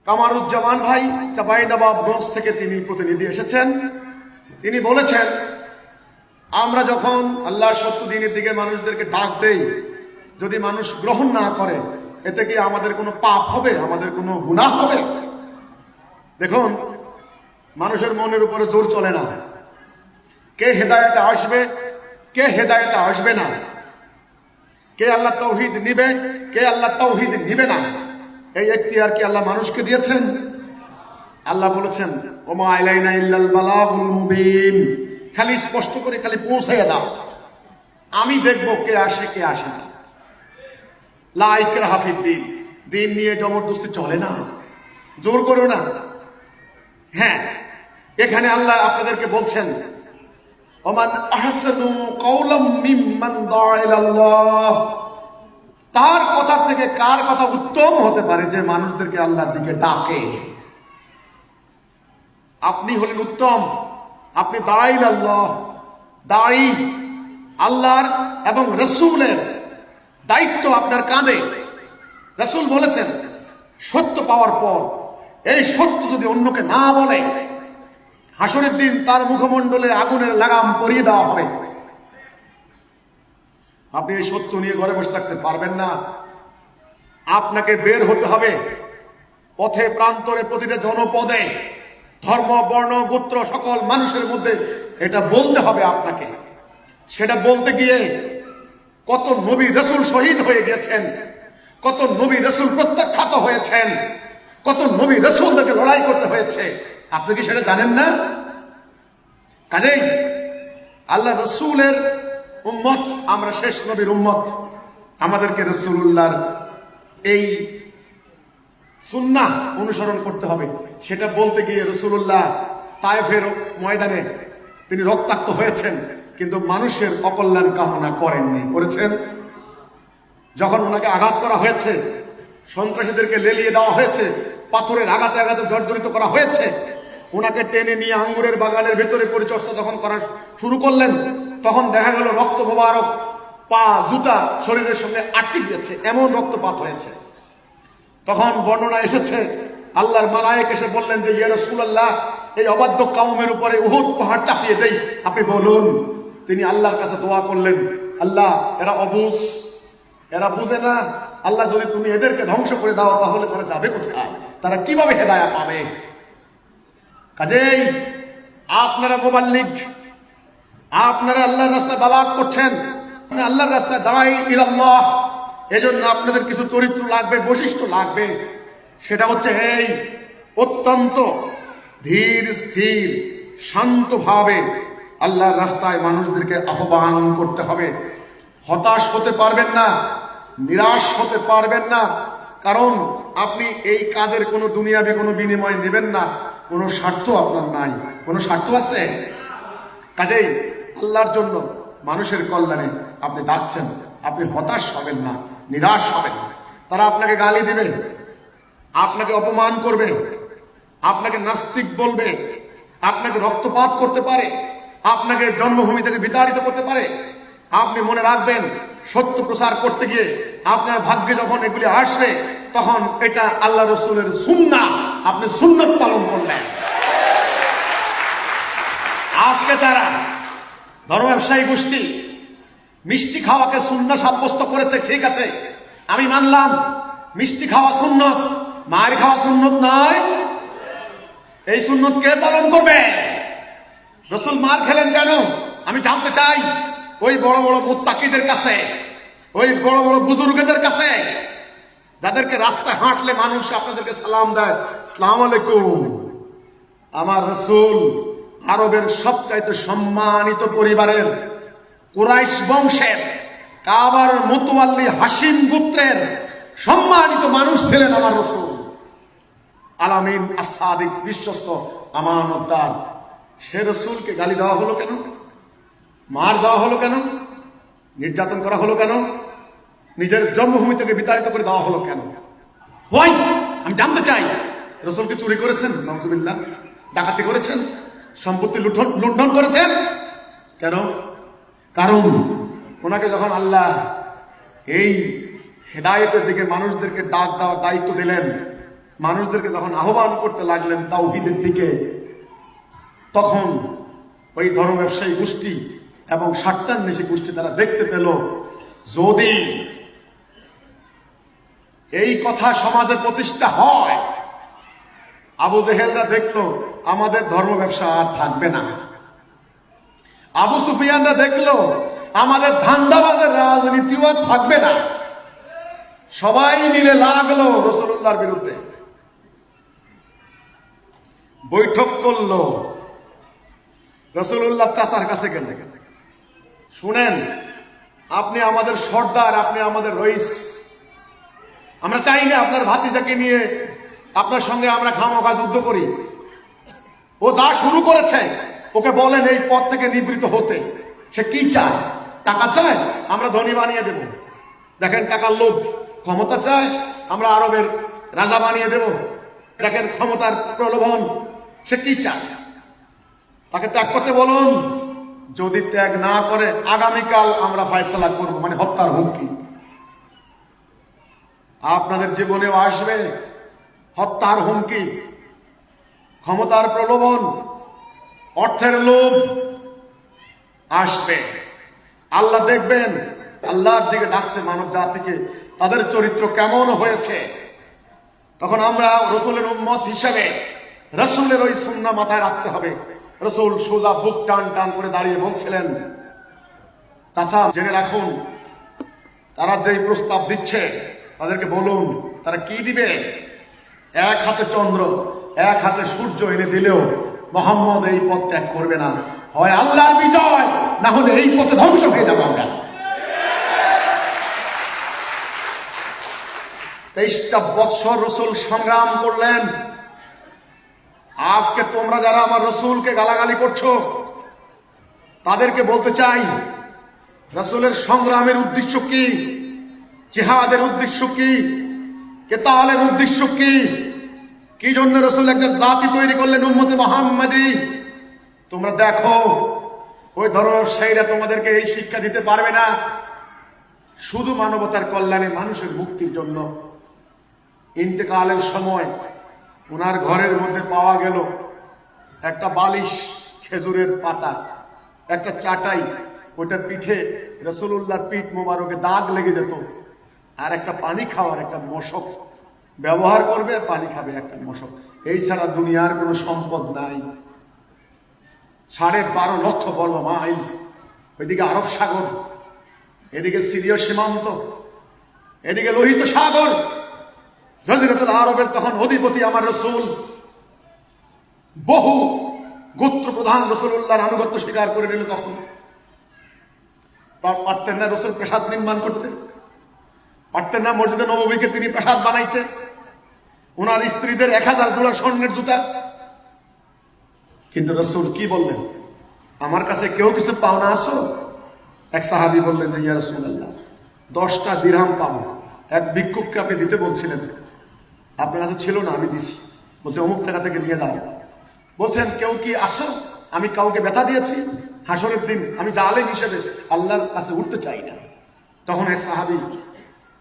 কামারুজ্জামান ভাই চাঁপাইনবাবগঞ্জ থেকে তিনি প্রতিনিধি এসেছেন। তিনি বলেছেন, আমরা যখন আল্লাহর সত্য দিনের দিকে মানুষদেরকে ডাক দেই, যদি মানুষ গ্রহণ না করে, এতে কি আমাদের কোনো পাপ হবে, আমাদের কোনো গুনাহ হবে? দেখুন, মানুষের মনের উপরে জোর চলে না। কে হেদায়েতে আসবে, কে হেদায়েতে আসবে না, কে আল্লাহ তাওহীদ নিবে, কে আল্লাহ তাওহীদ নিবে না, এই এখতিয়ার কি আল্লাহ মানুষকে দিয়েছেন? আল্লাহ বলেছেন, ওমা আলাইনা ইল্লাল বালাগুল মুবিন, খালি স্পষ্ট করে খালি পৌঁছাইয়া দাও, আমি দেখবো কে আসে কে আসে না। লা ইকরাহা ফিদ্দীন, দিন নিয়ে জবরদস্তি চলে না, জোর করো না। হ্যাঁ, এখানে আল্লাহ আপনাদেরকে বলছেন, ওমান আহসানু কাওলাম মিম্মান দাআ ইলাল্লাহ, তার কথা থেকে কার কথা উত্তম হতে পারে যে মানুষদেরকে আল্লাহর দিকে ডাকে। আপনি হলেন উত্তম, আপনি দাঈ আল্লাহ, দাঈ আল্লাহর এবং রাসূলের দায়িত্ব আপনার কাঁধে। রাসূল বলেছেন, সত্য পাওয়ার পর এই সত্য যদি অন্যকে না বলে, হাসরের দিন তার মুখমণ্ডলে আগুনের লাগাম পরিয়ে দেওয়া হবে। আপনি এই সত্য নিয়ে ঘরে বসে থাকতে পারবেন না, আপনাকে বের হতে হবে পথে প্রান্তরে, প্রতিটা জনপদে, ধর্ম বর্ণ গোত্র সকল মানুষের মধ্যে এটা বলতে হবে আপনাকে। সেটা বলতে গিয়ে কত নবী রাসূল শহীদ হয়ে গেছেন, কত নবী রাসূল প্রত্যাখ্যাত হয়েছেন, কত নবী রাসূলদেরকে লড়াই করতে হয়েছে, আপনি কি সেটা জানেন না? কাজেই আল্লাহ রাসূলের উম্মত, আমরা শেষ নবীর উম্মত, আমাদেরকে রাসূলুল্লাহর এই সুন্নাহ অনুসরণ করতে হবে। সেটা বলতে গিয়ে রাসূলুল্লাহ তায়েফের ময়দানে তিনি রক্তাক্ত হয়েছেন, কিন্তু মানুষের অকল্যাণ কামনা করেননি, করেছেন। যখন ওনাকে আঘাত করা হয়েছে, সন্ত্রাসীদেরকে লেলিয়ে দেওয়া হয়েছে, পাথরের আঘাতে আঘাতে জর্জরিত করা হয়েছে, ওনাকে টেনে নিয়ে আঙ্গুরের বাগানের ভেতরে পরিচর্যা যখন করা শুরু করলেন, তখন দেখা গেল রক্ত মোবারক, পা জুতা শরীরের সঙ্গে আটকে গিয়েছে, এমন রক্তপাত হয়েছে। তখন বর্ণনা এসেছে, আল্লাহর মালায়েক এসে বললেন যে, ইয়া রাসূলুল্লাহ, এই অবাধ্য কওমের উপরে উহুদ পাহাড় চাপিয়ে দেই, আপনি বলুন। তিনি আল্লাহর কাছে দোয়া করলেন, আল্লাহ, এরা অবুঝ, এরা বুঝে না, আল্লাহ যদি তুমি এদেরকে ধ্বংস করে দাও, তাহলে তারা যাবে কোথায়, তারা কিভাবে হেদায়েত পাবে? কাজেই আপনারা মুবাল্লিগ, আপনারা আল্লাহর রাস্তায় বালাগ করছেন, আল্লাহর রাস্তায় দাঈ ইলাল্লাহ, এজন্য আপনাদের কিছু চরিত্র লাগবে, বৈশিষ্ট্য লাগবে। সেটা হচ্ছে এই, অত্যন্ত ধীর স্থির শান্তভাবে আল্লাহর রাস্তায় মানুষদেরকে আহ্বান করতে হবে। হতাশ হতে পারবেন না, নিরাশ হতে পারবেন না, কারণ আপনি এই কাজের কোনো দুনিয়াবি কোনো বিনিময় নেবেন না, কোনো স্বার্থ আপনার নাই। কোনো স্বার্থ আছে? কাজেই আল্লাহর জন্য, মানুষের কল্যাণে আপনি ডাকছেন, আপনি হতাশ হবেন না, নিরাশ হবেন না। তারা আপনাকে গালি দিবে, আপনাকে অপমান করবে, আপনাকে নাস্তিক বলবে, আপনাকে রক্তপাত করতে পারে, আপনাকে জন্মভূমি থেকে বিতাড়িত করতে পারে। আপনি মনে রাখবেন, সত্য প্রচার করতে গিয়ে আপনার ভাগ্যে যখন এগুলি আসবে, তখন এটা আল্লাহ রাসূলের সুন্নাহ, আপনি সুন্নাত পালন করলেন। আজকে তারা ধর্ম ব্যবসায়ী গোষ্ঠী মিষ্টি খাওয়াকে সুন্নাহ সাব্যস্ত করেছে, ঠিক আছে, আমি মানলাম মিষ্টি খাওয়া সুন্নত, মায়ের খাওয়া সুন্নত নয়। এই সুন্নত কে পালন করবে? রাসূল মার খেলেন কেন? আমি জানতে চাই। ওই বড় বড় মুত্তাকিদের কাছে, ওই বড় বড় বুজুর্গদের কাছে, যাদেরকে রাস্তায় হাঁটলে মানুষ আপনাদেরকে সালাম দেয়, আসসালামু আলাইকুম। আমার রাসূল আরবের সবচাইতে সম্মানিত পরিবারের, কুরাইশ বংশের, কাবার মুতাওয়াল্লি হাশিম গোত্রের সম্মানিত মানুষ ছিলেন আমার রাসূল। আলামিন as-সাদিক, বিশ্বস্ত আমানতদার। সে রাসূলকে গালি দেওয়া হলো কেন? মার দেওয়া হলো কেন? নির্যাতন করা হলো কেন? নিজের জন্মভূমি থেকে বিতাড়িত করে দেওয়া হলো কেন? হয় আমি জানতে চাই। রাসূলকে চুরি করেছেন, নাউযুবিল্লাহ, ডাকাতি করেছেন, সম্পত্তি লুণ্ঠন করেছেন কেন? কারণ ওনাকে যখন আল্লাহ এই হেদায়েতের দিকে মানুষদেরকে ডাক দেওয়ার দায়িত্ব দিলেন, মানুষদেরকে যখন আহ্বান করতে লাগলেন তাওহীদের দিকে, তখন ওই ধর্ম ব্যবসায়ী গোষ্ঠী এবং স্বার্থান্বেষী গোষ্ঠী তারা দেখতে পেল, যদি এই কথা সমাজে প্রতিষ্ঠা হয়, আবু জেহেলরা দেখলো আমাদের ধর্ম ব্যবসা আর থাকবে না, আবু সুফিয়ানরা দেখলো আমাদের ধান্দাবাজের রাজনীতিও আর থাকবে না। সবাই মিলে লাগলো রাসূলুল্লাহর বিরুদ্ধে, বৈঠক করলো। রাসূলুল্লাহ চাচার কাছে গেলে, শুনেন, আপনি আমাদের সর্দার, আপনি আমাদের রইস, আমরা চাই না আপনার ভাতিজাকে নিয়ে আপনার সঙ্গে আমরা খামোখা যুদ্ধ করি। ও যা শুরু করেছে ওকে বলেন এই পথ থেকে নিবৃত্ত হতে। সে কি চায়? টাকা চায়, আমরা ধনী বানিয়ে দেব। দেখেন টাকার লোভ। ক্ষমতা চায়, আমরা আরবের রাজা বানিয়ে দেব। দেখেন ক্ষমতার প্রলোভন। সে কি চায়? তাকে ত্যাগ করতে বলুন। যদি ত্যাগ না করে আগামীকাল আমরা ফয়সালা করব, মানে হত্যার হুমকি আপনাদের জীবনেও আসবে। হত্যার হুমকি, ক্ষমতার প্রলোভন, অর্থের লোভ আসবে। আল্লাহ দেখবেন, আল্লাহর দিকে ডাকছে মানব জাতিকে, তাদের চরিত্র কেমন হয়েছে। তখন আমরা রসুলের উম্মত হিসেবে রসুলের ওই সুন্নাহ মাথায় রাখতে হবে। রসুল সোজা বুক টান টান করে দাঁড়িয়ে বলছিলেন, চাচা জেনে রাখুন, তারা যেই প্রস্তাব দিচ্ছে তাদেরকে বলুন তারা কি দিবে। এক হাতে চন্দ্র, এক হাতে সূর্য এনে দিলেও মোহাম্মদ এই পথ ত্যাগ করবে না। হয় আল্লাহর বিজয়, না হলে এই পথে ধ্বংস হয়ে যাবো আমরা। 23টা বৎসর রসুল সংগ্রাম করলেন। আজকে তোমরা যারা আমার রসুলকে গালাগালি করছো, তাদেরকে বলতে চাই, রসুলের সংগ্রামের উদ্দেশ্য কি? জিহাদের উদ্দেশ্য কি? কেতালের উদ্দেশ্য কি? কি জন্য রসুল একজন জাতি তৈরি করলেন, উম্মতে মুহাম্মাদি। তোমরা দেখো, ওই ধর্ম ব্যবসায়ীরা তোমাদেরকে এই শিক্ষা দিতে পারবে না। শুধু মানবতার কল্যাণে, মানুষের মুক্তির জন্য। ইন্তেকালের সময় ওনার ঘরের মধ্যে পাওয়া গেল একটা বালিশ, খেজুরের পাতা, একটা চাটাই। ওটা পিঠে রাসূলুল্লাহর পিঠ মোবারকে দাগ লেগে যেত। আর একটা পানি খাওয়ার একটা মশক ব্যবহার করবে, পানি খাবে একটা মশক। এই ছাড়া দুনিয়ার কোনো সম্পদ নাই। 12.5 লক্ষ বর্গ মাইল, ওইদিকে আরব সাগর, এদিকে সিরিয় সীমান্ত, এদিকে লোহিত সাগর, জজিরাতুল আরবের তখন অধিপতি আমার রসুল। বহু গোত্র প্রধান রাসূলুল্লাহর আনুগত্য স্বীকার করে নিল। তখন পারতেন না রসুল প্রাসাদ নির্মাণ করতে, পারতেন না মসজিদে নববীকে তিনি প্রাসাদ বানাইতে, ওনার স্ত্রীদের 1000 জোড়া স্বর্ণের জুতা। কিন্তু রসুল কি বললেন? আমার কাছে কেউ কিছু পাওনা আসো? এক সাহাবী বললেন, ইয়া রাসূলুল্লাহ, 10টা দিরহাম পাবো। এক ভিক্ষুককে আপনি দিতে বলছিলেন, আপনার কাছে ছিল না, আমি দিছি। বলছে অমুক জায়গা থেকে নিয়ে যাও। বলছেন কেউ কি আসো? আমি কাউকে ব্যথা দিয়েছি? হাসরের দিন আমি জালেম হিসেবে আল্লাহর কাছে উঠতে চাই না। তখন এক সাহাবী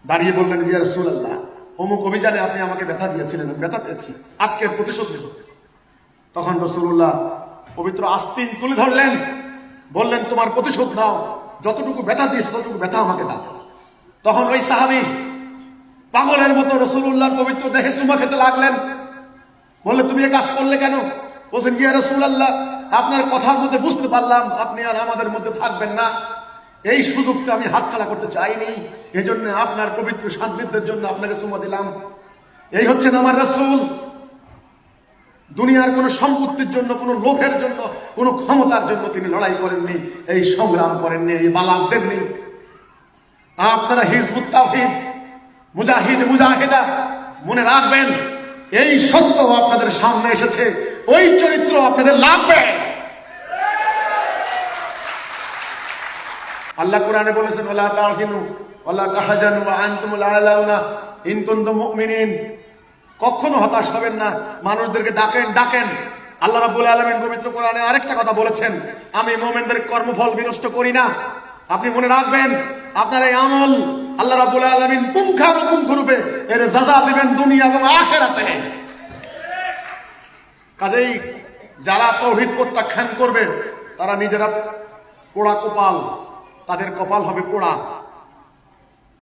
দাঁড়িয়ে বললেন, ইয়া রাসূলুল্লাহ, অমুক অভিযানে আপনি আমাকে ব্যথা দিয়েছিলেন, ব্যথা পেয়েছি, আজকের প্রতিশোধ নেব। তখন রাসূলুল্লাহ পবিত্র আস্তিন তুলে ধরলেন, বললেন তোমার প্রতিশোধ নাও, যতটুকু ব্যথা দিয়েছ ততটুকু ব্যথা আমাকে দাও। তখন ওই সাহাবী পাগলের মতো রাসূলুল্লাহর পবিত্র দেহে চুমা খেতে লাগলেন। বললে তুমি এ কাজ করলে কেন? বলছেন, ইয়া রাসূলুল্লাহ, আপনার কথার মধ্যে বুঝতে পারলাম আপনি আর আমাদের মধ্যে থাকবেন না। এই সুযোগটা আমি হাতছাড়া করতে চাইনি, এই জন্য আপনার পবিত্র সান্নিধ্যের জন্য আপনাকে চুমা দিলাম। এই হচ্ছেন আমার রাসূল। দুনিয়ার কোন সম্পত্তির জন্য, কোন লোভের জন্য, কোন ক্ষমতার জন্য তিনি লড়াই করেননি, এই সংগ্রাম করেননি, এই বালাগ দেননি। আপনারা হিজবুত তাওহীদ, মুজাহিদ, মুজাহিদা মনে রাখবেন, এই সত্য আপনাদের সামনে এসেছে, ওই চরিত্র আপনাদের লাগবে। আল্লাহ কোরআনে বলেছেন, ওয়ালা তাহিনু ওয়ালা তাহজানু ওয়া আনতুমুল আ'লাউনা ইন কুনতুম মুমিনিন। কখনো হতাশ হবেন না, মানুষদেরকে ডাকেন ডাকেন। আল্লাহ রাব্বুল আলামিন পবিত্র কোরআনে আরেকটা কথা বলেছেন, আমি মুমিনদের কর্মফল বিনষ্ট করি না। আপনি মনে রাখবেন, আপনার এই আমল আল্লাহ রাব্বুল আলামিন পুঙ্খানুপুঙ্খ রূপে এর সাজা দিবেন দুনিয়া এবং আখিরাতে। কাজেই যারা তাওহীদ প্রত্যাখ্যান করবে তারা নিজেরা পোড়া কপাল, তাদের কপাল হবে পোড়া।